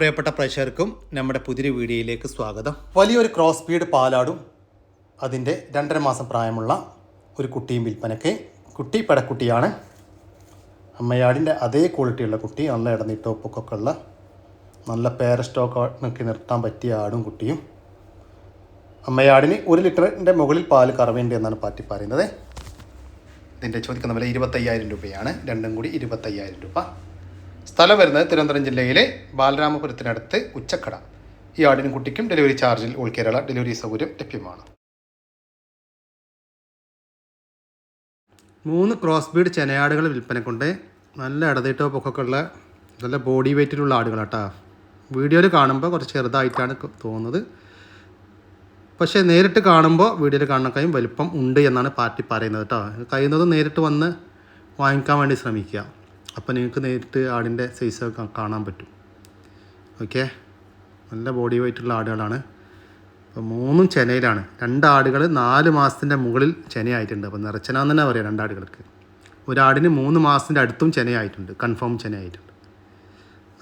പ്രിയപ്പെട്ട പ്രേക്ഷകർക്കും നമ്മുടെ പുതിയൊരു വീഡിയോയിലേക്ക് സ്വാഗതം. വലിയൊരു ക്രോസ് സ്പീഡ് പാലാടും അതിൻ്റെ 2.5 മാസം പ്രായമുള്ള ഒരു കുട്ടിയും വിൽപ്പനയ്ക്ക്. കുട്ടി പെടക്കുട്ടിയാണ്. അമ്മയാടിൻ്റെ അതേ ക്വാളിറ്റിയുള്ള കുട്ടി, നല്ല ഇടനീട്ടൊപ്പൊക്കെ ഉള്ള നല്ല പേര സ്റ്റോക്ക് നിർത്താൻ പറ്റിയ ആടും കുട്ടിയും. അമ്മയാടിന് 1 ലിറ്ററിൻ്റെ മുകളിൽ പാല് കറവേണ്ടി എന്നാണ് പാറ്റി പറയുന്നത്. ഇതിൻ്റെ ചോദിക്കുന്ന വില 25,000 രൂപയാണ്. രണ്ടും കൂടി 25,000 രൂപ. സ്ഥലം വരുന്നത് തിരുവനന്തപുരം ജില്ലയിലെ ബാലരാമപുരത്തിനടുത്ത് ഉച്ചക്കട. ഈ ആടിനും കുട്ടിക്കും ഡെലിവറി ചാർജിൽ ഓൾ കേരള ഡെലിവറി സൗകര്യം ലഭ്യമാണ്. 3 ക്രോസ് ബീഡ് ചെനയാടുകൾ വിൽപ്പനക്കൊണ്ട്. നല്ല ഇടതീട്ടോ പൊക്കൊക്കെ ഉള്ള നല്ല ബോഡി വെയ്റ്റിലുള്ള ആടുകളാട്ടോ. വീഡിയോയിൽ കാണുമ്പോൾ കുറച്ച് ചെറുതായിട്ടാണ് തോന്നുന്നത്, പക്ഷേ നേരിട്ട് കാണുമ്പോൾ വീഡിയോയിൽ കാണുന്നതിനേക്കാളും വലിപ്പം ഉണ്ട് എന്നാണ് പാർട്ടി പറയുന്നത് കേട്ടോ. കഴിയുന്നതും നേരിട്ട് വന്ന് വാങ്ങിക്കാൻ വേണ്ടി ശ്രമിക്കുക. അപ്പോൾ നിങ്ങൾക്ക് നേരിട്ട് ആടിൻ്റെ സൈസ് കാണാൻ പറ്റും. ഓക്കെ, നല്ല ബോഡി വെയ്റ്റുള്ള ആടുകളാണ്. അപ്പോൾ 3 ചെനയിലാണ്. 2 ആടുകൾ 4 മാസത്തിൻ്റെ മുകളിൽ ചെനയായിട്ടുണ്ട്. അപ്പോൾ നിറച്ചനാന്ന് തന്നെ പറയാം 2 ആടുകൾക്ക്. ഒരാടിന് 3 മാസത്തിൻ്റെ അടുത്തും ചെനയായിട്ടുണ്ട്, കൺഫേം ചെനയായിട്ടുണ്ട്.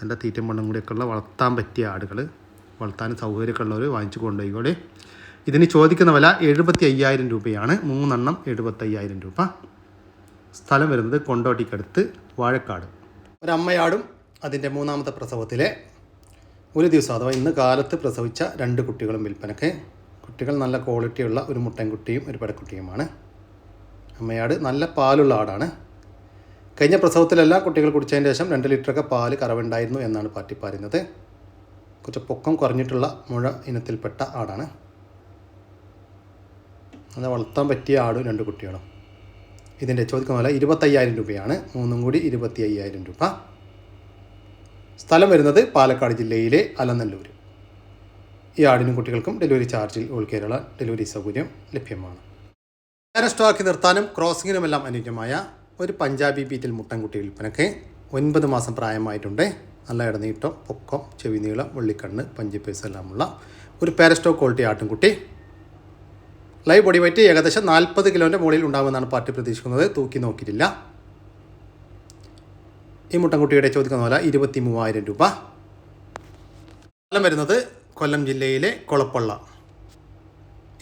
നല്ല തീറ്റയും വെള്ളം കൂടിയൊക്കെ ഉള്ള വളർത്താൻ പറ്റിയ ആടുകൾ, വളർത്താൻ സൗകര്യമൊക്കെ ഉള്ളവർ വാങ്ങിച്ചു കൊണ്ടുപോയിക്കോളെ. ഇതിന് ചോദിക്കുന്ന വില 75,000 രൂപയാണ്. 3 എണ്ണം 75,000 രൂപ. സ്ഥലം വരുന്നത് കൊണ്ടോട്ടിക്കടുത്ത് വാഴക്കാട്. ഒരമ്മയാടും അതിൻ്റെ 3ാമത്തെ പ്രസവത്തിലെ ഒരു ദിവസം അഥവാ ഇന്ന് കാലത്ത് പ്രസവിച്ച 2 കുട്ടികളും വിൽപ്പനയ്ക്ക്. കുട്ടികൾ നല്ല ക്വാളിറ്റിയുള്ള ഒരു മുട്ടൻകുട്ടിയും ഒരു പെടക്കുട്ടിയുമാണ്. അമ്മയാട് നല്ല പാലുള്ള ആടാണ്. കഴിഞ്ഞ പ്രസവത്തിലെല്ലാം കുട്ടികൾ കുടിച്ചതിന് ശേഷം 2 ലിറ്ററൊക്കെ പാല് കറവുണ്ടായിരുന്നു എന്നാണ് പാർട്ടി പറയുന്നത്. കുറച്ച് പൊക്കം കുറഞ്ഞിട്ടുള്ള മുഴ ഇനത്തിൽപ്പെട്ട ആടാണ്. അത് വളർത്താൻ പറ്റിയ ആടും 2 കുട്ടികളും. ഇതിൻ്റെ ചോദിക്കുന്ന വില 25,000 രൂപയാണ്. 3ഉം കൂടി 25,000 രൂപ. സ്ഥലം വരുന്നത് പാലക്കാട് ജില്ലയിലെ അലനല്ലൂർ. ഈ ആടിനും കുട്ടികൾക്കും ഡെലിവറി ചാർജിൽ ഓൾ കേരള ഡെലിവറി സൗകര്യം ലഭ്യമാണ്. നേരെ സ്റ്റോക്കി നിർത്താനും ക്രോസിങ്ങിനുമെല്ലാം അനുയോജ്യമായ ഒരു പഞ്ചാബി ബീറ്റിൽ മുട്ടൻകുട്ടി വിൽപ്പനയ്ക്ക്. 9 മാസം പ്രായമായിട്ടുണ്ട്. നല്ല ഇടനീട്ടം, പൊക്കം, ചെവി നീളം, വെള്ളിക്കണ്ണ്, പഞ്ചിപ്പേസ് എല്ലാമുള്ള ഒരു പാരസ്റ്റോ ക്വാളിറ്റി ആട്ടിൻകുട്ടി. ലൈവ് ബോഡി വെയ്റ്റ് ഏകദേശം 40 കിലോൻ്റെ മുകളിൽ ഉണ്ടാകുമെന്നാണ് പാർട്ടി പ്രതീക്ഷിക്കുന്നത്. തൂക്കി നോക്കിയിട്ടില്ല. ഈ മുട്ടൻകുട്ടിയുടെ ചോദിക്കുന്ന വില 23,000 രൂപ. സ്ഥലം വരുന്നത് കൊല്ലം ജില്ലയിലെ കൊളപ്പള്ള.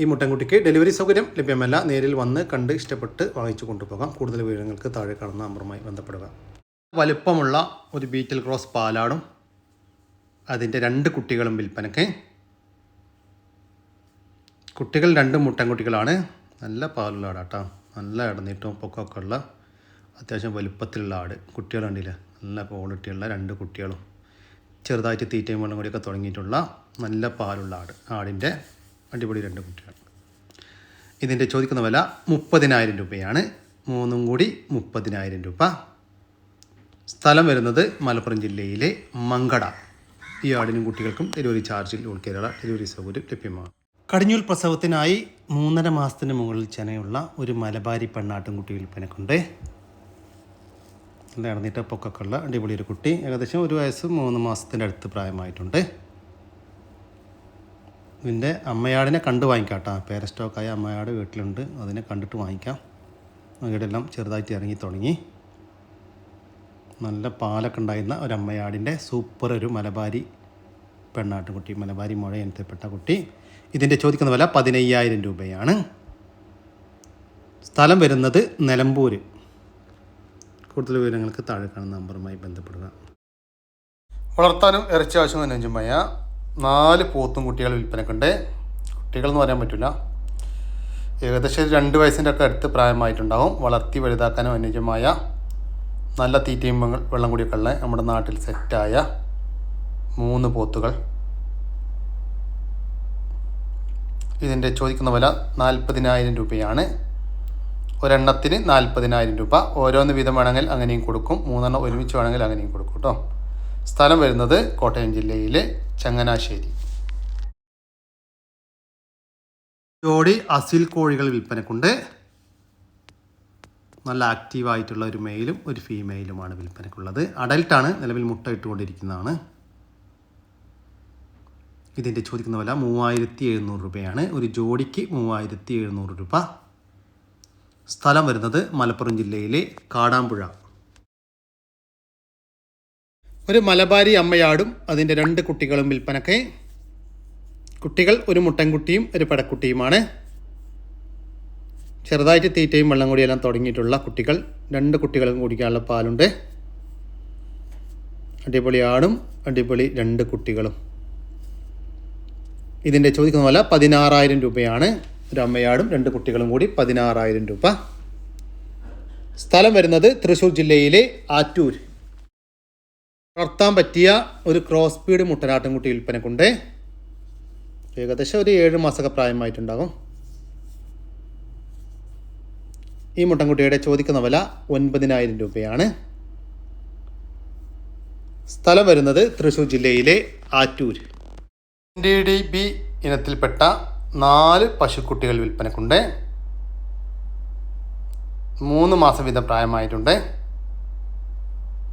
ഈ മുട്ടൻകുട്ടിക്ക് ഡെലിവറി സൗകര്യം ലഭ്യമല്ല. നേരിൽ വന്ന് കണ്ട് ഇഷ്ടപ്പെട്ട് വാങ്ങിച്ചു കൊണ്ടുപോകാം. കൂടുതൽ വിവരങ്ങൾക്ക് താഴെ കാണുന്ന നമ്പറുമായി ബന്ധപ്പെടുക. വലുപ്പമുള്ള ഒരു ബീറ്റൽ ക്രോസ് പാലാടും അതിൻ്റെ 2 കുട്ടികളും വിൽപ്പനയ്ക്ക്. കുട്ടികൾ 2 മുട്ടൻകുട്ടികളാണ്. നല്ല പാലുള്ള ആടാട്ടോ. നല്ല ഇടനീട്ടവും പൊക്കമൊക്കെ ഉള്ള അത്യാവശ്യം വലുപ്പത്തിലുള്ള ആട്. കുട്ടികൾ കണ്ടില്ല, നല്ല ക്വാളിറ്റിയുള്ള 2 കുട്ടികളും. ചെറുതായിട്ട് തീറ്റയും വെള്ളം കൂടിയൊക്കെ തുടങ്ങിയിട്ടുള്ള നല്ല പാലുള്ള ആട്. ആടിൻ്റെ അടിപൊളി 2 കുട്ടികൾ. ഇതിൻ്റെ ചോദിക്കുന്ന വില 30,000 രൂപയാണ്. 3ഉം കൂടി 30,000 രൂപ. സ്ഥലം വരുന്നത് മലപ്പുറം ജില്ലയിലെ മങ്കട. ഈ ആടിനും കുട്ടികൾക്കും ഡെലിവറി ചാർജിൽ ഓൾ കേരള ഡെലിവറി സൗകര്യം ലഭ്യമാണ്. കടിഞ്ഞൂൽ പ്രസവത്തിനായി 3.5 മാസത്തിന് മുകളിൽ ചെനയുള്ള ഒരു മലബാരി പെണ്ണാട്ടുംകുട്ടി വിൽപ്പനക്കുണ്ട്. നല്ല ഇടനീട്ട പൊക്കൊക്കെ ഉള്ള അടിപൊളി ഒരു കുട്ടി. ഏകദേശം 1 വയസ്സ് 3 മാസത്തിൻ്റെ അടുത്ത് പ്രായമായിട്ടുണ്ട്. ഇതിൻ്റെ അമ്മയാടിനെ കണ്ട് വാങ്ങിക്കാം കേട്ടോ. പേര സ്റ്റോക്കായ അമ്മയാട് വീട്ടിലുണ്ട്, അതിനെ കണ്ടിട്ട് വാങ്ങിക്കാം. വീടെല്ലാം ചെറുതായിട്ട് ഇറങ്ങി തുടങ്ങി. നല്ല പാലൊക്കെ ഉണ്ടായിരുന്ന ഒരു അമ്മയാടിൻ്റെ സൂപ്പർ ഒരു മലബാരി പെണ്ണാട്ടുകുട്ടി, മലബാരി മുഴ ഇനത്തിൽപ്പെട്ട കുട്ടി. ഇതിൻ്റെ ചോദിക്കുന്ന വില 15,000 രൂപയാണ്. സ്ഥലം വരുന്നത് നിലമ്പൂർ. കൂടുതൽ വിവരങ്ങൾക്ക് താഴെ കാണുന്ന നമ്പറുമായി ബന്ധപ്പെടുക. വളർത്താനും ഇറച്ചി ആവശ്യം അനുയോജ്യമായ 4 പോത്തും കുട്ടികൾ വിൽപ്പനക്കുണ്ട്. കുട്ടികളെന്ന് പറയാൻ പറ്റില്ല, ഏകദേശം 2 വയസ്സിൻ്റെ ഒക്കെ അടുത്ത് പ്രായമായിട്ടുണ്ടാവും. വളർത്തി വലുതാക്കാനും അനുയോജ്യമായ നല്ല തീറ്റയും വെള്ളം കൂടിയൊക്കെ ഉള്ള നമ്മുടെ നാട്ടിൽ സെറ്റായ 3 പോത്തുകൾ. ഇതിൻ്റെ ചോദിക്കുന്ന വില 40,000 രൂപയാണ്. ഒരെണ്ണത്തിന് 40,000 രൂപ. ഓരോന്ന് വീതം വേണമെങ്കിൽ അങ്ങനെയും കൊടുക്കും. 3 എണ്ണം ഒരുമിച്ച് വേണമെങ്കിൽ അങ്ങനെയും കൊടുക്കും കേട്ടോ. സ്ഥലം വരുന്നത് കോട്ടയം ജില്ലയിലെ ചങ്ങനാശ്ശേരി. ജോഡി അസിൽ കോഴികൾ വിൽപ്പനക്കുണ്ട്. നല്ല ആക്റ്റീവായിട്ടുള്ള ഒരു മെയിലും ഒരു ഫീമെയിലുമാണ് വിൽപ്പനക്കുള്ളത്. അഡൽട്ടാണ്, നിലവിൽ മുട്ട ഇട്ടുകൊണ്ടിരിക്കുന്നതാണ്. ഇതിൻ്റെ ചോദിക്കുന്ന വില 3,700 രൂപയാണ്. ഒരു ജോഡിക്ക് 3,700 രൂപ. സ്ഥലം വരുന്നത് മലപ്പുറം ജില്ലയിലെ കാടാമ്പുഴ. ഒരു മലബാരി അമ്മയാടും അതിൻ്റെ 2 കുട്ടികളും വിൽപ്പനക്ക്. കുട്ടികൾ ഒരു മുട്ടൻകുട്ടിയും ഒരു പടക്കുട്ടിയുമാണ്. ചെറുതായിട്ട് തീറ്റയും വെള്ളം കൂടിയെല്ലാം തുടങ്ങിയിട്ടുള്ള കുട്ടികൾ. 2 കുട്ടികളും കുടിക്കാനുള്ള പാലുണ്ട്. അടിപൊളി ആടും അടിപൊളി 2 കുട്ടികളും. ഇതിൻ്റെ ചോദിക്കുന്ന വില 16,000 രൂപയാണ്. ഒരു അമ്മയാടും 2 കുട്ടികളും കൂടി 16,000 രൂപ. സ്ഥലം വരുന്നത് തൃശ്ശൂർ ജില്ലയിലെ ആറ്റൂർ. വളർത്താൻ പറ്റിയ ഒരു ക്രോസ് ബീഡ് മുട്ടനാട്ടിൻകുട്ടി വിൽപ്പനക്കുണ്ട്. ഏകദേശം ഒരു 7 മാസമൊക്കെ പ്രായമായിട്ടുണ്ടാകും. ഈ മുട്ടൻകുട്ടിയുടെ ചോദിക്കുന്ന വില 9,000 രൂപയാണ്. സ്ഥലം വരുന്നത് തൃശ്ശൂർ ജില്ലയിലെ ആറ്റൂർ. NDDB ഇനത്തിൽപ്പെട്ട 4 പശുക്കുട്ടികൾ വിൽപ്പനക്കുണ്ട്. 3 മാസം വീതം പ്രായമായിട്ടുണ്ട്.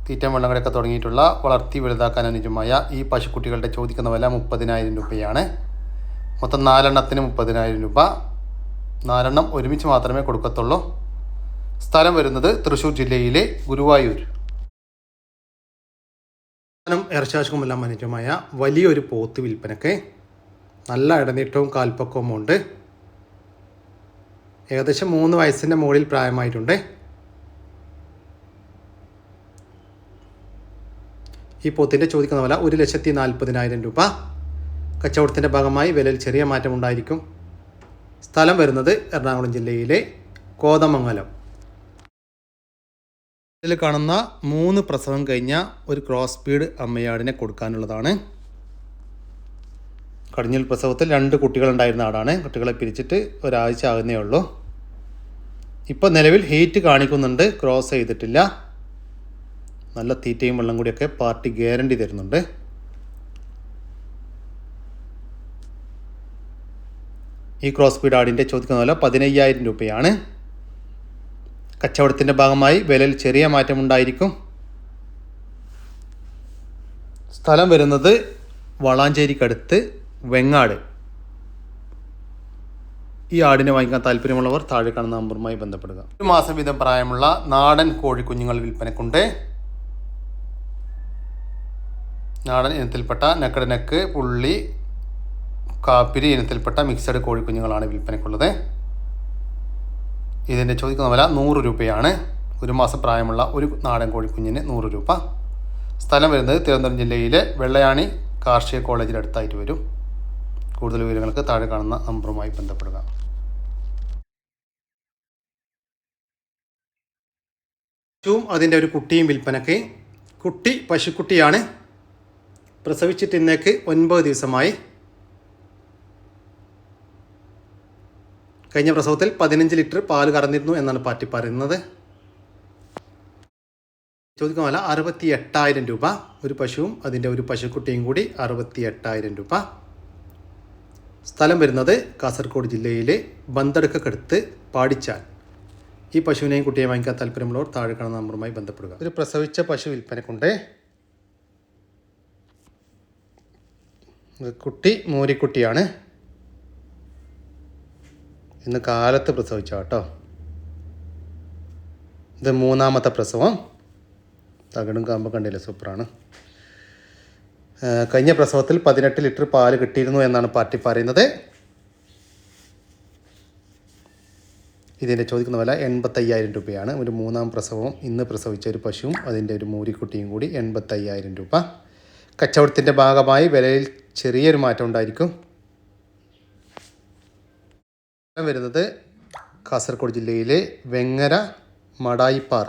തീറ്റ വെള്ളങ്ങളൊക്കെ തുടങ്ങിയിട്ടുള്ള വളർത്തി വലുതാക്കാൻ അനുയോജ്യമായ ഈ പശുക്കുട്ടികളുടെ ചോദിക്കുന്ന വില 30,000 രൂപയാണ്. മൊത്തം 4 എണ്ണത്തിന് 30,000 രൂപ. 4 എണ്ണം ഒരുമിച്ച് മാത്രമേ കൊടുക്കത്തുള്ളൂ. സ്ഥലം വരുന്നത് തൃശ്ശൂർ ജില്ലയിലെ ഗുരുവായൂർ. ഇറച്ചാശുമെല്ലാം അനുയോജ്യമായ വലിയൊരു പോത്ത് വിൽപ്പനക്ക്. നല്ല ഇടനീട്ടവും കാൽപ്പക്കവും ഉണ്ട്. ഏകദേശം 3 വയസ്സിൻ്റെ മുകളിൽ പ്രായമായിട്ടുണ്ട്. ഈ പോത്തിൻ്റെ ചോദിക്കുന്ന വില 1,40,000 രൂപ. കച്ചവടത്തിൻ്റെ ഭാഗമായി വിലയിൽ ചെറിയ മാറ്റമുണ്ടായിരിക്കും. സ്ഥലം വരുന്നത് എറണാകുളം ജില്ലയിലെ കോതമംഗലം. ഇതിൽ കാണുന്ന 3 പ്രസവം കഴിഞ്ഞ ഒരു ക്രോസ് ബീഡ് അമ്മയാടിനെ കൊടുക്കാനുള്ളതാണ്. കടിഞ്ഞൂൽ പ്രസവത്തിൽ 2 കുട്ടികളുണ്ടായിരുന്ന ആടാണ്. കുട്ടികളെ പിരിച്ചിട്ട് ഒരാഴ്ച ആകുന്നേ ഉള്ളൂ. ഇപ്പോൾ നിലവിൽ ഹീറ്റ് കാണിക്കുന്നുണ്ട്. ക്രോസ് ചെയ്തിട്ടില്ല. നല്ല തീറ്റയും വെള്ളം കൂടിയൊക്കെ പാർട്ടി ഗ്യാരണ്ടി തരുന്നുണ്ട്. ഈ ക്രോസ് ബീഡ് ആടിൻ്റെ ചോദിക്കുന്ന വില 15,000 രൂപയാണ്. കച്ചവടത്തിൻ്റെ ഭാഗമായി വിലയിൽ ചെറിയ മാറ്റമുണ്ടായിരിക്കും. സ്ഥലം വരുന്നത് വളാഞ്ചേരിക്കടുത്ത് വെങ്ങാട്. ഈ ആടിനെ വാങ്ങിക്കാൻ താല്പര്യമുള്ളവർ താഴെ കാണുന്ന നമ്പറുമായി ബന്ധപ്പെടുക. 1 മാസം വീതം പ്രായമുള്ള നാടൻ കോഴിക്കുഞ്ഞുങ്ങൾ വിൽപ്പനക്കുണ്ട്. നാടൻ ഇനത്തിൽപ്പെട്ട നെക്കട് നെക്ക്, പുള്ളി, കാപ്പിരി ഇനത്തിൽപ്പെട്ട മിക്സഡ് കോഴിക്കുഞ്ഞുങ്ങളാണ് വിൽപ്പനക്കുള്ളത്. ഇതിൻ്റെ ചോദിക്കുന്ന വില 100 രൂപയാണ്. 1 മാസം പ്രായമുള്ള ഒരു നാടൻ കോഴിക്കുഞ്ഞിന് 100 രൂപ. സ്ഥലം വരുന്നത് തിരുവനന്തപുരം ജില്ലയിലെ വെള്ളയാണി കാർഷിക കോളേജിന് അടുത്തായിട്ട് വരും. കൂടുതൽ വിവരങ്ങൾക്ക് താഴെ കാണുന്ന നമ്പറുമായി ബന്ധപ്പെടുക. പശുവും അതിൻ്റെ ഒരു കുട്ടിയും വിൽപ്പനക്ക്. കുട്ടി പശുക്കുട്ടിയാണ്. പ്രസവിച്ചിട്ട് ഇന്നേക്ക് 9 ദിവസമായി. കഴിഞ്ഞ പ്രസവത്തിൽ 15 ലിറ്റർ പാല് കറന്നിരുന്നു എന്നാണ് പാർട്ടി പറയുന്നത്. ചോദിക്കുന്ന വില 68,000 രൂപ. ഒരു പശുവും അതിൻ്റെ ഒരു പശുക്കുട്ടിയും കൂടി 68,000 രൂപ. സ്ഥലം വരുന്നത് കാസർഗോഡ് ജില്ലയിലെ ബന്തടുക്കടുത്ത് പാടിച്ചാൽ. ഈ പശുവിനെയും കുട്ടിയെ വാങ്ങിക്കാൻ താല്പര്യമുള്ളവർ താഴെ കാണുന്ന നമ്പറുമായി ബന്ധപ്പെടുക. ഒരു പ്രസവിച്ച പശു വിൽപ്പനക്കുണ്ട്. കുട്ടി മൂരിക്കുട്ടിയാണ്. ഇന്ന് കാലത്ത് പ്രസവിച്ച കേട്ടോ. ഇത് 3ാമത്തെ പ്രസവം. തകടും കാമ്പ് കണ്ടില്ല, സൂപ്പറാണ്. കഴിഞ്ഞ പ്രസവത്തിൽ 18 ലിറ്റർ പാല് കിട്ടിയിരുന്നു എന്നാണ് പാർട്ടി പറയുന്നത്. ഇതിൻ്റെ ചോദിക്കുന്ന വില 85,000 രൂപയാണ്. ഒരു 3ാം പ്രസവവും ഇന്ന് പ്രസവിച്ച ഒരു പശുവും അതിൻ്റെ ഒരു മൂരിക്കുട്ടിയും കൂടി 85,000 രൂപ. കച്ചവടത്തിൻ്റെ ഭാഗമായി വിലയിൽ ചെറിയൊരു മാറ്റം ഉണ്ടായിരിക്കും. വരുന്നത് കാസർഗോഡ് ജില്ലയിലെ വെങ്ങര മടായിപ്പാറ.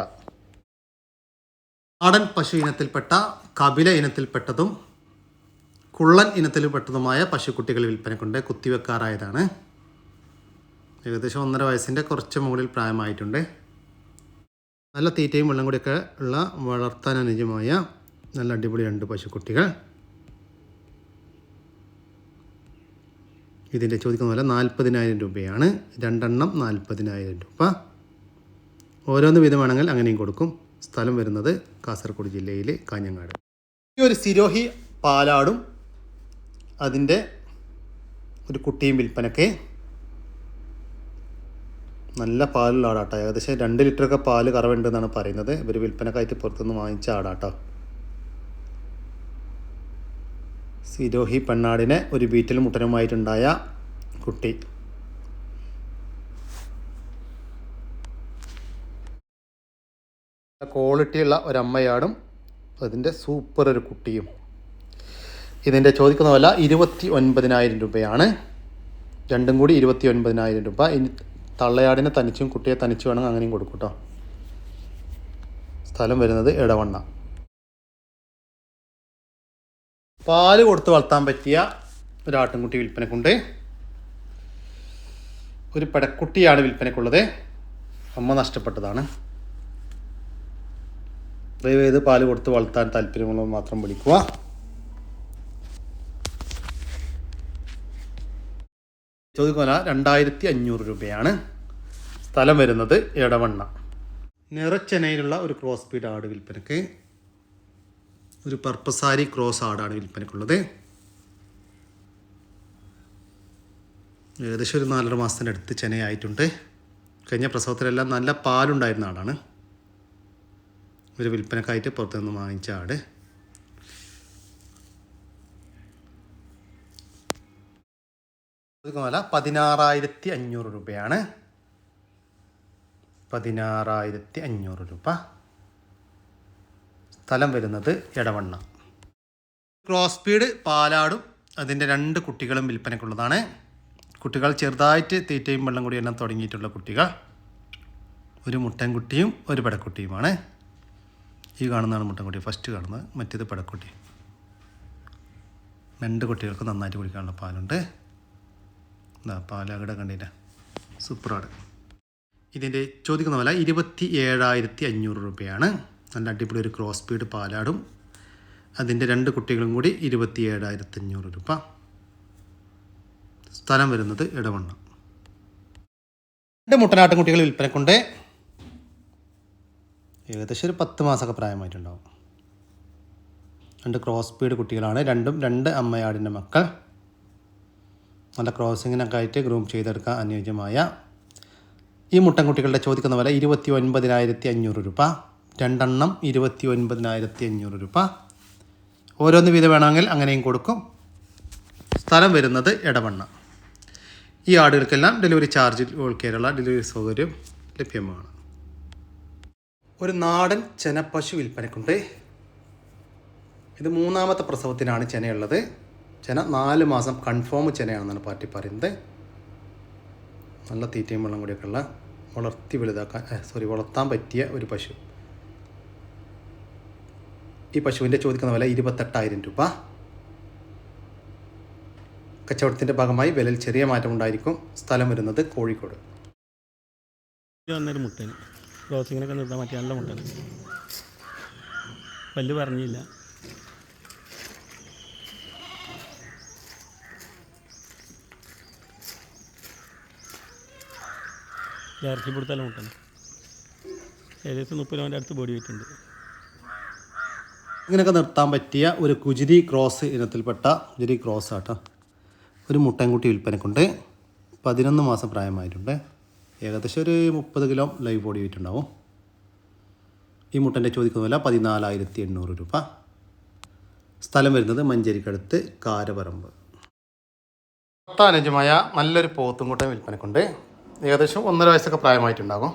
നാടൻ പശു ഇനത്തിൽപ്പെട്ട കപില ഇനത്തിൽപ്പെട്ടതും കുള്ളൻ ഇനത്തിൽപ്പെട്ടതുമായ പശുക്കുട്ടികൾ വിൽപ്പനക്കുണ്ട്. കുത്തിവെക്കാറായതാണ്. ഏകദേശം 1.5 വയസ്സിൻ്റെ കുറച്ച് മുകളിൽ പ്രായമായിട്ടുണ്ട്. നല്ല തീറ്റയും വെള്ളം കൂടിയൊക്കെ ഉള്ള വളർത്താൻ അനുയോജ്യമായ നല്ല അടിപൊളി 2 പശുക്കുട്ടികൾ. ഇതിൻ്റെ ചോദിക്കുന്ന വില 40,000 രൂപയാണ്. 2 എണ്ണം 40,000 രൂപ. ഓരോന്ന് വീതം വേണമെങ്കിൽ അങ്ങനെയും കൊടുക്കും. സ്ഥലം വരുന്നത് കാസർഗോഡ് ജില്ലയിലെ കാഞ്ഞങ്ങാട്. ഈ ഒരു സിരോഹി പാലാടും അതിൻ്റെ ഒരു കുട്ടിയും വിൽപ്പനക്ക്. നല്ല പാലുള്ള ആടാട്ടോ. ഏകദേശം 2 ലിറ്ററൊക്കെ പാല് കറവുണ്ടെന്നാണ് പറയുന്നത്. ഇവർ വിൽപ്പനക്കായിട്ട് പുറത്തുനിന്ന് വാങ്ങിച്ച ആടാട്ടോ. സിരോഹി പെണ്ണാടിനെ ഒരു ബീറ്റൽ മുട്ടനുമായിട്ടുണ്ടായ കുട്ടി. ക്വാളിറ്റിയുള്ള ഒരമ്മയാടും അതിൻ്റെ സൂപ്പർ ഒരു കുട്ടിയും. ഇതിൻ്റെ ചോദിക്കുന്ന വില 29,000 രൂപയാണ്. രണ്ടും കൂടി 29,000 രൂപ. ഇനി തള്ളയാടിനെ തനിച്ചും കുട്ടിയെ തനിച്ചു വേണമെങ്കിൽ അങ്ങനെയും കൊടുക്കും കേട്ടോ. സ്ഥലം വരുന്നത് എടവണ്ണ. പാല് കൊടുത്ത് വളർത്താൻ പറ്റിയ ഒരു ആട്ടിൻകുട്ടി വിൽപ്പനക്കുണ്ട്. ഒരു പെടക്കുട്ടിയാണ് വിൽപ്പനക്കുള്ളത്. അമ്മ നഷ്ടപ്പെട്ടതാണ്. ദയവേത് പാല് കൊടുത്ത് വളർത്താൻ താല്പര്യമുള്ളവർ മാത്രം വിളിക്കുക. ചോദിക്കുന്ന 2,500 രൂപയാണ്. സ്ഥലം വരുന്നത് എടവണ്ണ. നിറച്ചെനയിലുള്ള ഒരു ക്രോസ് ബീഡ് ആട് വിൽപ്പനക്ക്. ഒരു പർപ്പസാരി ക്രോസ് ആടാണ് വിൽപ്പനക്കുള്ളത്. ഏകദേശം ഒരു 4.5 മാസത്തിൻ്റെ അടുത്ത് ചെനയായിട്ടുണ്ട്. കഴിഞ്ഞ പ്രസവത്തിലെല്ലാം നല്ല പാലുണ്ടായിരുന്ന ആടാണ്. ഒരു വിൽപ്പനക്കായിട്ട് പുറത്തുനിന്ന് വാങ്ങിച്ച ആട്. വില 16,500 രൂപയാണ്. 16,500 രൂപ. സ്ഥലം വരുന്നത് എടവണ്ണ. ക്രോസ് ബീഡ് പാലാടും അതിൻ്റെ 2 കുട്ടികളും വിൽപ്പനക്കുള്ളതാണ്. കുട്ടികൾ ചെറുതായിട്ട് തീറ്റയും വെള്ളം കൂടി എല്ലാം തുടങ്ങിയിട്ടുള്ള കുട്ടികൾ. ഒരു മുട്ടൻകുട്ടിയും ഒരു പെടക്കുട്ടിയുമാണ്. ഈ കാണുന്നതാണ് മുട്ടൻകുട്ടി, ഫസ്റ്റ് കാണുന്നത്. മറ്റേത് പെടക്കുട്ടി. 2 കുട്ടികൾക്ക് നന്നായിട്ട് കുടിക്കാനുള്ള പാലുണ്ട്. എന്താ പാലകട കണ്ടില്ല, സൂപ്പറാണ്. ഇതിൻ്റെ ചോദിക്കുന്ന വില 27,500 രൂപയാണ്. നല്ല അടിപൊളി ഒരു ക്രോസ് ബീഡ് പാലാടും അതിൻ്റെ 2 കുട്ടികളും കൂടി 27,500 രൂപ. സ്ഥലം വരുന്നത് എടവണ്ണ. 2 മുട്ടനാട്ടിൻകുട്ടികൾ വിൽപ്പനക്കുണ്ട്. ഏകദേശം ഒരു 10 മാസമൊക്കെ പ്രായമായിട്ടുണ്ടാവും. 2 ക്രോസ് ബീഡ് കുട്ടികളാണ്. 2 അമ്മയാടിൻ്റെ മക്കൾ. നല്ല ക്രോസിങ്ങിനൊക്കെ ആയിട്ട് ഗ്രൂം ചെയ്തെടുക്കാൻ അനുയോജ്യമായ ഈ മുട്ടൻകുട്ടികളുടെ ചോദിക്കുന്ന വില 29,500 രൂപ. 2 എണ്ണം 29,500 രൂപ. ഓരോന്ന് വീതം വേണമെങ്കിൽ അങ്ങനെയും കൊടുക്കും. സ്ഥലം വരുന്നത് എടവണ്ണ. ഈ ആടുകൾക്കെല്ലാം ഡെലിവറി ചാർജ് കേരള ഡെലിവറി സൗകര്യം ലഭ്യമാണ്. ഒരു നാടൻ ചെനപ്പശു വിൽപ്പനക്കുണ്ട്. ഇത് 3ാമത്തെ പ്രസവത്തിനാണ് ചെനയുള്ളത്. ചെന 4 മാസം കൺഫേം ചെനയാണെന്നാണ് പാർട്ടി പറയുന്നത്. നല്ല തീറ്റയും വെള്ളം കൂടിയൊക്കെ ഉള്ള വളർത്താൻ പറ്റിയ ഒരു പശു. ഈ പശുവിൻ്റെ ചോദിക്കുന്ന വില 28,000 രൂപ. കച്ചവടത്തിൻ്റെ ഭാഗമായി വിലയിൽ ചെറിയ മാറ്റമുണ്ടായിരിക്കും. സ്ഥലം വരുന്നത് കോഴിക്കോട്. വന്നൊരു മുട്ടന് ക്രോസിങ്ങിനൊക്കെ നിർത്താൻ പറ്റിയ നല്ല മുട്ടന്. പല്ല് പറഞ്ഞില്ല. ഇറക്കി കൊടുത്താലും മുട്ടന്. ഏകദേശം 30 കിലോൻ്റെ അടുത്ത് ബോഡി വെയിറ്റ് ഉണ്ട്. ഇങ്ങനെയൊക്കെ നിർത്താൻ പറ്റിയ ഒരു കുജിരി ക്രോസ് ഇനത്തിൽപ്പെട്ട കുജിരി ക്രോസ് ആട്ടോ. ഒരു മുട്ടൻകുട്ടി വിൽപ്പനക്കുണ്ട്. 11 മാസം പ്രായമായിട്ടുണ്ട്. ഏകദേശം ഒരു 30 കിലോ ലൈവ് ബോഡി വെയിറ്റ് ഉണ്ടാവും. ഈ മുട്ടൻ്റെ ചോദിക്കുന്ന വില 14,800 രൂപ. സ്ഥലം വരുന്നത് മഞ്ചേരിക്കടുത്ത് കാരപറമ്പ്. അനുയോജ്യമായ നല്ലൊരു പോത്തുംകുട്ടൻ വിൽപ്പനക്കുണ്ട്. ഏകദേശം 1.5 വയസ്സൊക്കെ പ്രായമായിട്ടുണ്ടാകും.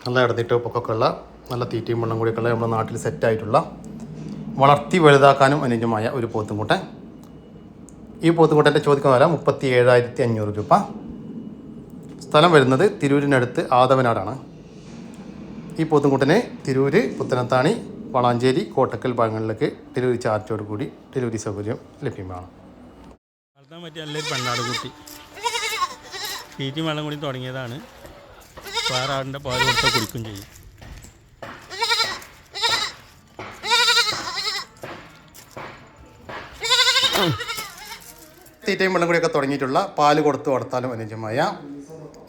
നല്ല ഇടന്നിട്ട് പൊക്കൊക്കെ ഉള്ള നല്ല തീറ്റയും വെള്ളം കൂടിയൊക്കെ ഉള്ള നമ്മുടെ നാട്ടിൽ സെറ്റായിട്ടുള്ള വളർത്തി വലുതാക്കാനും അനുയോജ്യമായ ഒരു പോത്തുംകുട്ടൻ. ഈ പോത്തുംകുട്ടൻ്റെ ചോദിക്കുന്ന വില 37,500 രൂപ. സ്ഥലം വരുന്നത് തിരൂരിനടുത്ത് ആദവനാടാണ്. ഈ പോത്തുംകുട്ടന് തിരൂര്, പുത്തനത്താണി, വളാഞ്ചേരി, കോട്ടക്കൽ ഭാഗങ്ങളിലേക്ക് ഡെലിവറി ചാർജോട് കൂടി ഡെലിവറി സൗകര്യം ലഭ്യമാണ്. വളർത്താൻ പറ്റിയ നല്ലൊരു പെണ്ണാട് കുട്ടി. തീറ്റയും വെള്ളം കൂടി തുടങ്ങിയതാണ്. വേറെ ആടിൻ്റെ പാല് കൊടുത്താൽ കുടിക്കും ചെയ്യും. തീറ്റയും വെള്ളം കൂടിയൊക്കെ തുടങ്ങിയിട്ടുള്ള പാല് കൊടുത്ത് വളർത്താനും അനുയോജ്യമായ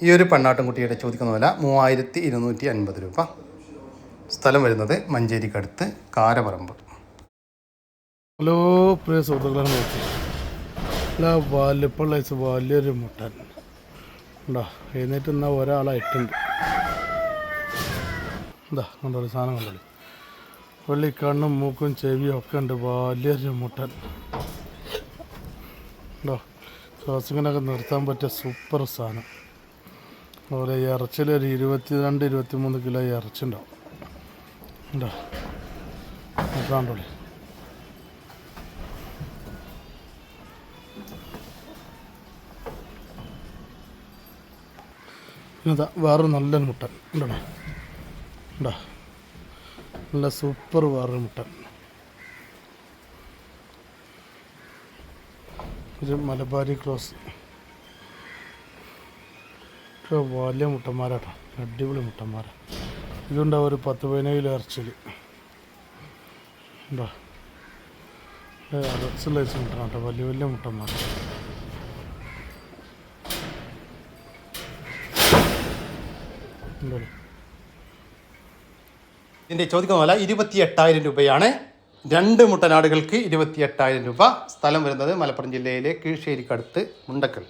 ഈ ഒരു പെണ്ണാട്ടിൻകുട്ടിയുടെ ചോദിക്കുന്ന വില 3,250 രൂപ. സ്ഥലം വരുന്നത് മഞ്ചേരിക്കടുത്ത് കാരപറമ്പ്. ഹലോ പ്രിയ സുഹൃത്തുക്കളെ, നോക്കി അല്ല വലിപ്പമുള്ള വലിയൊരു മുട്ടൻ ഉണ്ടോ. എഴുന്നേറ്റ് എന്നാൽ ഒരാളായിട്ടുണ്ട്. എന്താ കണ്ടോളി, സാധനം കണ്ടോളി. വെള്ളി കണ്ണും മൂക്കും ചെവിയും ഒക്കെ ഉണ്ട്. വലിയൊരു മുട്ടൻ ഉണ്ടോ. ശ്വാസിങ്ങനൊക്കെ നിർത്താൻ പറ്റിയ സൂപ്പർ സാധനം. അതുപോലെ ഇറച്ചിൽ ഒരു 22-23 കിലോ ഇറച്ചി ഉണ്ടാവും. ഉണ്ടോ നോക്കാണ്ടോളി. പിന്നെ വേറെ നല്ലൊരു മുട്ടൻ ഉണ്ടോ ഉണ്ടോ. നല്ല സൂപ്പർ വേറൊരു മുട്ടൻ. ഒരു മലബാരി ക്രോസ്. വലിയ മുട്ടന്മാരാട്ടോ, അടിപൊളി മുട്ടന്മാരാണ്. ഇതുണ്ടാവും ഒരു 10-15 കിലോ ഇറച്ചിൽ ഉണ്ടോ. അറച്ചിലൈസ് മുട്ടനാണ് കേട്ടോ, വലിയ വലിയ മുട്ടന്മാർ. ഉണ്ടോ. ഇതിൻ്റെ ചോദിക്കുന്ന വില 28,000 രൂപയാണ്. 2 മുട്ടനാടുകൾക്ക് 28,000 രൂപ. സ്ഥലം വരുന്നത് മലപ്പുറം ജില്ലയിലെ കീഴ്ശ്ശേരിക്കടുത്ത് മുണ്ടക്കൽ.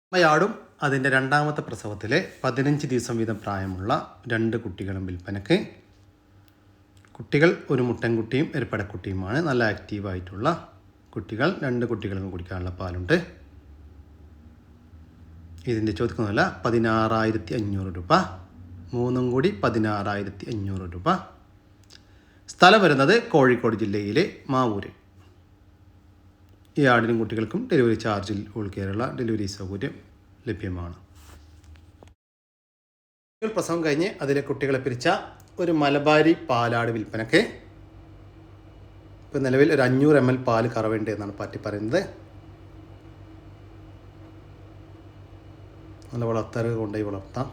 അമ്മയാടും അതിൻ്റെ രണ്ടാമത്തെ പ്രസവത്തിലെ 15 ദിവസം വീതം പ്രായമുള്ള 2 കുട്ടികളും വിൽപ്പനക്ക്. കുട്ടികൾ ഒരു മുട്ടൻകുട്ടിയും ഒരു പെടക്കുട്ടിയുമാണ്. നല്ല ആക്റ്റീവായിട്ടുള്ള കുട്ടികൾ. 2 കുട്ടികൾക്കും കുടിക്കാനുള്ള പാലുണ്ട്. ഇതിൻ്റെ ചോദിക്കുന്ന വില 16,500 രൂപ. 3 കൂടി 16,500 രൂപ. സ്ഥലം വരുന്നത് കോഴിക്കോട് ജില്ലയിലെ മാവൂര്. ഈ ആടിനും കുട്ടികൾക്കും ഡെലിവറി ചാർജിൽ ഓൾ കേരള ഡെലിവറി സൗകര്യം ലഭ്യമാണ്. പ്രസവം കഴിഞ്ഞ് അതിലെ കുട്ടികളെ പിരിച്ച ഒരു മലബാരി പാലാട് വിൽപ്പനക്ക്. ഇപ്പോൾ നിലവിൽ ഒരു 500 ml പാല് കറവേണ്ട എന്നാണ് പാറ്റി പറയുന്നത്. നല്ല വളർത്തറ് കൊണ്ടുപോയി വളർത്താം.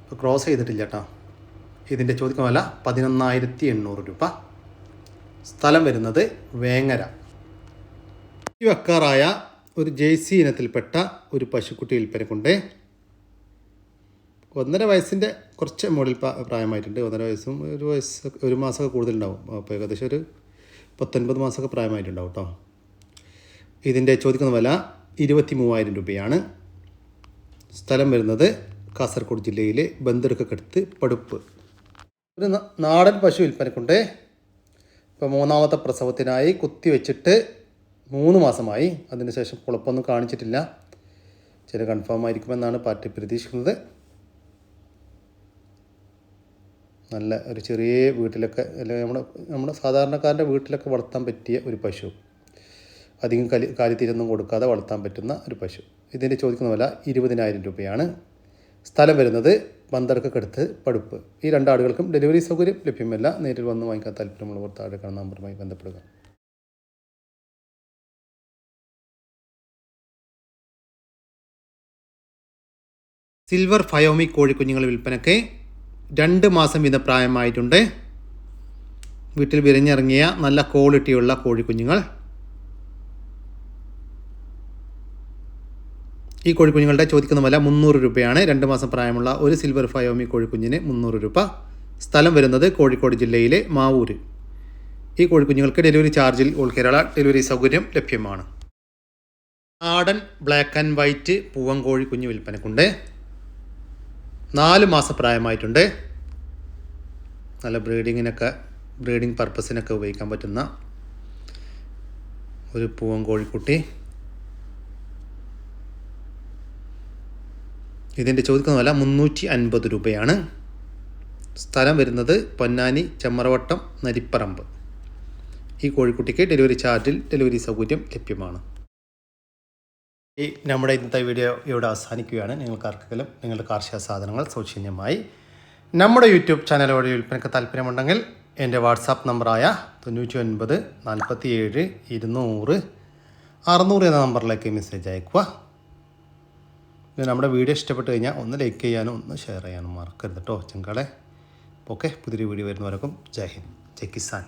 ഇപ്പോൾ ക്രോസ് ചെയ്തിട്ടില്ല കേട്ടോ. ഇതിൻ്റെ ചോദിക്കുന്ന വില 11,800 രൂപ. സ്ഥലം വരുന്നത് വേങ്ങര. ഈ വെക്കാറായ ഒരു ജേഴ്സി ഇനത്തിൽപ്പെട്ട ഒരു പശുക്കുട്ടി വിൽപ്പനക്കുണ്ട്. 1.5 വയസ്സിൻ്റെ കുറച്ച് മുകളിൽ പ്രായമായിട്ടുണ്ട്. 1.5 വയസ്സും 1 മാസമൊക്കെ കൂടുതലുണ്ടാവും. അപ്പോൾ ഏകദേശം ഒരു 19 മാസമൊക്കെ പ്രായമായിട്ടുണ്ടാവും കേട്ടോ. ഇതിൻ്റെ ചോദിക്കുന്ന വില 23,000 രൂപയാണ്. സ്ഥലം വരുന്നത് കാസർഗോഡ് ജില്ലയിലെ ബന്ദർക്കടുത്ത് പടുപ്പ്. ഒരു നാടൻ പശു വിൽപ്പനക്കുണ്ട്. ഇപ്പോൾ 3ാമത്തെ പ്രസവത്തിനായി കുത്തി വെച്ചിട്ട് 3 മാസമായി. അതിനുശേഷം കുഴപ്പമൊന്നും കാണിച്ചിട്ടില്ല. ചില കൺഫേം ആയിരിക്കുമെന്നാണ് പാർട്ടി പ്രതീക്ഷിക്കുന്നത്. നല്ല ഒരു ചെറിയ വീട്ടിലൊക്കെ അല്ലെങ്കിൽ നമ്മുടെ സാധാരണക്കാരൻ്റെ വീട്ടിലൊക്കെ വളർത്താൻ പറ്റിയ ഒരു പശു. അധികം കാലിത്തീരൊന്നും കൊടുക്കാതെ വളർത്താൻ പറ്റുന്ന ഒരു പശു. ഇതിൻ്റെ ചോദിക്കുന്ന വില 20,000 രൂപയാണ്. സ്ഥലം വരുന്നത് ബന്ദർക്കടുത്ത് പടുപ്പ്. ഈ 2 ആടുകൾക്കും ഡെലിവറി സൗകര്യം ലഭ്യമല്ല. നേരിൽ വന്ന് വാങ്ങിക്കാൻ താല്പര്യമുള്ളവർ താഴെ കാണുന്ന നമ്പറുമായി ബന്ധപ്പെടുക. സിൽവർ ഫയോമി കോഴിക്കുഞ്ഞുങ്ങൾ വിൽപ്പനയ്ക്ക്. 2 മാസം വീതം പ്രായമായിട്ടുണ്ട്. വീട്ടിൽ വിരിഞ്ഞിറങ്ങിയ നല്ല ക്വാളിറ്റിയുള്ള കോഴിക്കുഞ്ഞുങ്ങൾ. ഈ കോഴിക്കുഞ്ഞുങ്ങളുടെ ചോദിക്കുന്ന വില 300 രൂപയാണ്. 2 മാസം പ്രായമുള്ള ഒരു സിൽവർ ഫയോമി കോഴിക്കുഞ്ഞിന് 300 രൂപ. സ്ഥലം വരുന്നത് കോഴിക്കോട് ജില്ലയിലെ മാവൂര്. ഈ കോഴിക്കുഞ്ഞുങ്ങൾക്ക് ഡെലിവറി ചാർജിൽ ഓൾ കേരള ഡെലിവറി സൗകര്യം ലഭ്യമാണ്. നാടൻ ബ്ലാക്ക് ആൻഡ് വൈറ്റ് പൂവൻ കോഴിക്കുഞ്ഞ് വിൽപ്പനക്കുണ്ട്. 4 മാസം പ്രായമായിട്ടുണ്ട്. നല്ല ബ്രീഡിംഗ് പർപ്പസിനൊക്കെ ഉപയോഗിക്കാൻ പറ്റുന്ന ഒരു പൂവൻ കോഴിക്കുട്ടി. ഇതിൻ്റെ ചോദിക്കുന്ന വില 350 രൂപയാണ്. സ്ഥലം വരുന്നത് പൊന്നാനി ചെമ്മറവട്ടം നരിപ്പറമ്പ്. ഈ കോഴിക്കുട്ടിക്ക് ഡെലിവറി ചാർജിൽ ഡെലിവറി സൗകര്യം ലഭ്യമാണ്. ഈ നമ്മുടെ ഇന്നത്തെ വീഡിയോ ഇവിടെ അവസാനിക്കുകയാണ്. നിങ്ങൾക്കാർക്കെങ്കിലും നിങ്ങളുടെ കാർഷിക സാധനങ്ങൾ സൗജന്യമായി നമ്മുടെ യൂട്യൂബ് ചാനൽ വഴി വിൽപ്പനയ്ക്ക് താല്പര്യമുണ്ടെങ്കിൽ എൻ്റെ വാട്സാപ്പ് നമ്പറായ 99 47 200 600 എന്ന നമ്പറിലേക്ക് മെസ്സേജ് അയക്കുക. നമ്മുടെ വീഡിയോ ഇഷ്ടപ്പെട്ട് കഴിഞ്ഞാൽ ഒന്ന് ലൈക്ക് ചെയ്യാനും ഒന്ന് ഷെയർ ചെയ്യാനും മറക്കരുത് കേട്ടോ ചെങ്കളെ. ഓക്കെ, പുതിയൊരു വീഡിയോ വരുന്നവരൊക്കെ ജയ് ഹിന്ദ്, ജയ് കിസാൻ.